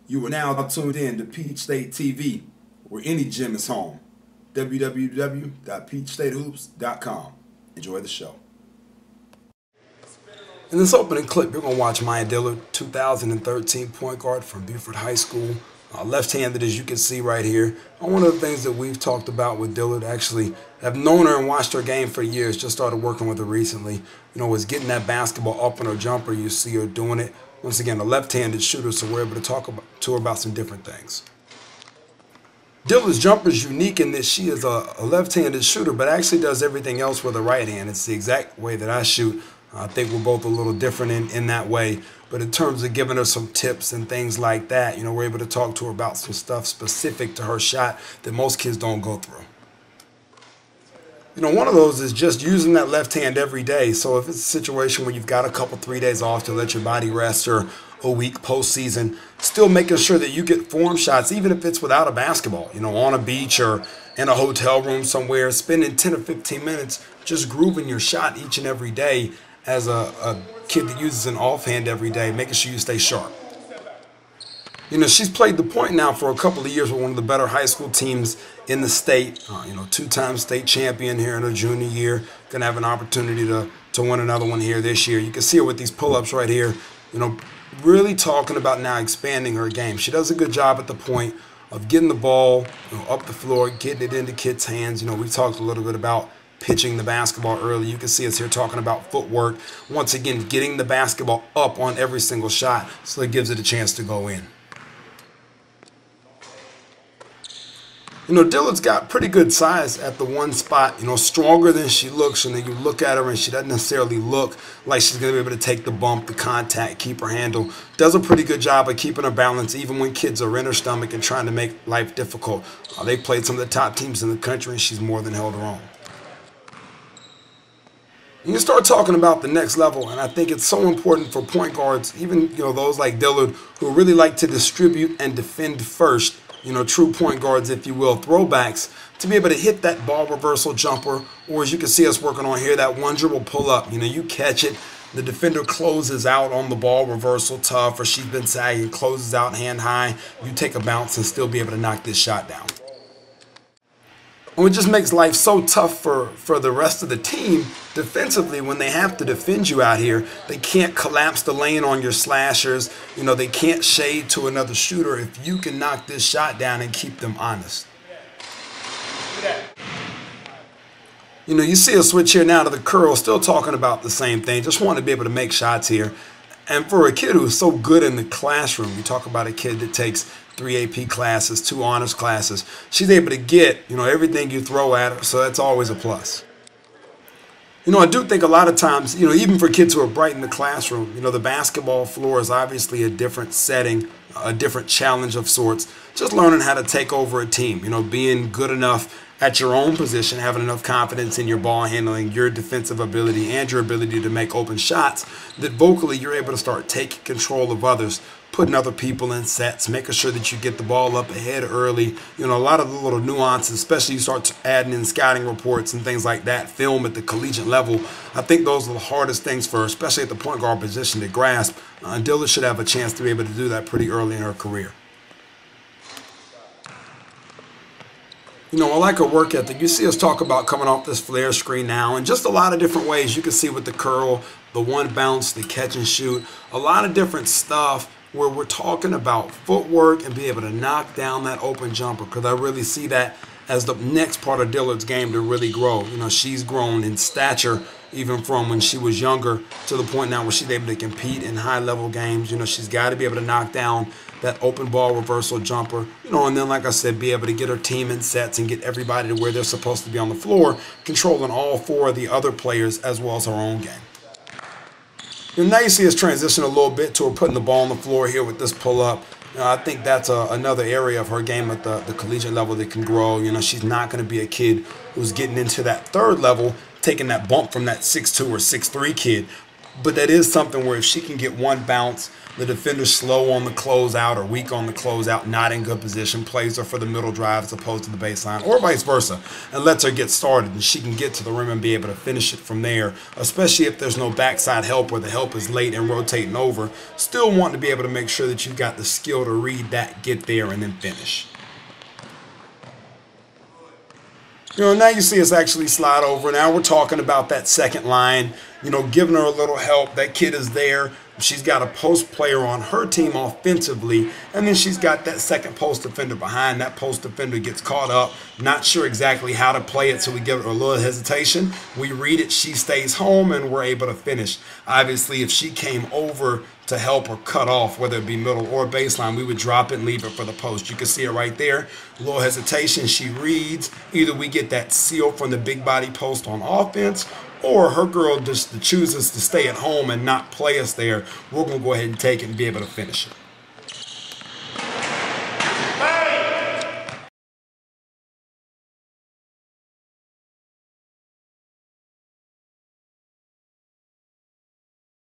You are now tuned in to Peach State TV, where any gym is home. www.peachstatehoops.com. Enjoy the show. In this opening clip, you're going to watch Maya Dillard, 2013 point guard from Buford High School. Left-handed, as you can see right here. One of the things that we've talked about with Dillard, actually have known her and watched her game for years, just started working with her recently, was getting that basketball up on her jumper. You see her doing it. Once again, a left-handed shooter, so we're able to talk to her about some different things. Dillard's jumper is unique in that she is a left-handed shooter, but actually does everything else with her right hand. It's the exact way that I shoot. I think we're both a little different in that way. But in terms of giving her some tips and things like that, we're able to talk to her about some stuff specific to her shot that most kids don't go through. One of those is just using that left hand every day. So if it's a situation where you've got a couple, 3 days off to let your body rest, or a week postseason, still making sure that you get form shots, even if it's without a basketball, on a beach or in a hotel room somewhere, spending 10 or 15 minutes just grooving your shot each and every day as a kid that uses an offhand every day, making sure you stay sharp. She's played the point now for a couple of years with one of the better high school teams in the state. Two-time state champion here in her junior year. Going to have an opportunity to win another one here this year. You can see her with these pull-ups right here. Really talking about now expanding her game. She does a good job at the point of getting the ball up the floor, getting it into kids' hands. We talked a little bit about pitching the basketball early. You can see us here talking about footwork. Once again, getting the basketball up on every single shot so it gives it a chance to go in. Dillard's got pretty good size at the one spot, stronger than she looks. And then you look at her and she doesn't necessarily look like she's going to be able to take the bump, the contact, keep her handle. Does a pretty good job of keeping her balance even when kids are in her stomach and trying to make life difficult. They played some of the top teams in the country and she's more than held her own. You start talking about the next level, and I think it's so important for point guards, even those like Dillard, who really like to distribute and defend first, true point guards, if you will, throwbacks, to be able to hit that ball reversal jumper, or as you can see us working on here, that one dribble pull up. You catch it, the defender closes out on the ball reversal tough, or she's been sagging, closes out hand high. You take a bounce and still be able to knock this shot down. And it just makes life so tough for the rest of the team defensively when they have to defend you out here. They can't collapse the lane on your slashers. They can't shade to another shooter if you can knock this shot down and keep them honest. You see a switch here now to the curl, still talking about the same thing. Just want to be able to make shots here. And for a kid who's so good in the classroom, you talk about a kid that takes 3 AP classes, 2 honors classes, she's able to get, everything you throw at her, so that's always a plus. I do think a lot of times, even for kids who are bright in the classroom, the basketball floor is obviously a different setting, a different challenge of sorts. Just learning how to take over a team, being good enough at your own position, having enough confidence in your ball handling, your defensive ability, and your ability to make open shots, that vocally you're able to start taking control of others, putting other people in sets, making sure that you get the ball up ahead early. A lot of the little nuances, especially you start adding in scouting reports and things like that, film at the collegiate level. I think those are the hardest things for her, especially at the point guard position, to grasp. Dillard should have a chance to be able to do that pretty early in her career. I like her work ethic. You see us talk about coming off this flare screen now, and just a lot of different ways. You can see with the curl, the one bounce, the catch and shoot, a lot of different stuff where we're talking about footwork and be able to knock down that open jumper, because I really see that as the next part of Dillard's game to really grow. She's grown in stature even from when she was younger to the point now where she's able to compete in high-level games. She's got to be able to knock down that open ball reversal jumper, and then, like I said, be able to get her team in sets and get everybody to where they're supposed to be on the floor, controlling all 4 of the other players as well as her own game. Now you see us transition a little bit to her putting the ball on the floor here with this pull-up. I think that's another area of her game at the collegiate level that can grow. She's not going to be a kid who's getting into that 3rd level, taking that bump from that 6'2" or 6'3" kid. But that is something where if she can get one bounce, the defender's slow on the closeout or weak on the closeout, not in good position, plays her for the middle drive as opposed to the baseline, or vice versa, and lets her get started, and she can get to the rim and be able to finish it from there, especially if there's no backside help or the help is late and rotating over. Still want to be able to make sure that you've got the skill to read that, get there, and then finish. Now you see us actually slide over. Now we're talking about that second line, giving her a little help. That kid is there. She's got a post player on her team offensively, and then she's got that second post defender behind. That post defender gets caught up, not sure exactly how to play it, so we give her a little hesitation. We read it, she stays home, and we're able to finish. Obviously, if she came over to help or cut off, whether it be middle or baseline, we would drop it and leave it for the post. You can see it right there. A little hesitation. She reads. Either we get that seal from the big body post on offense, or her girl just chooses to stay at home and not play us there. We're going to go ahead and take it and be able to finish it.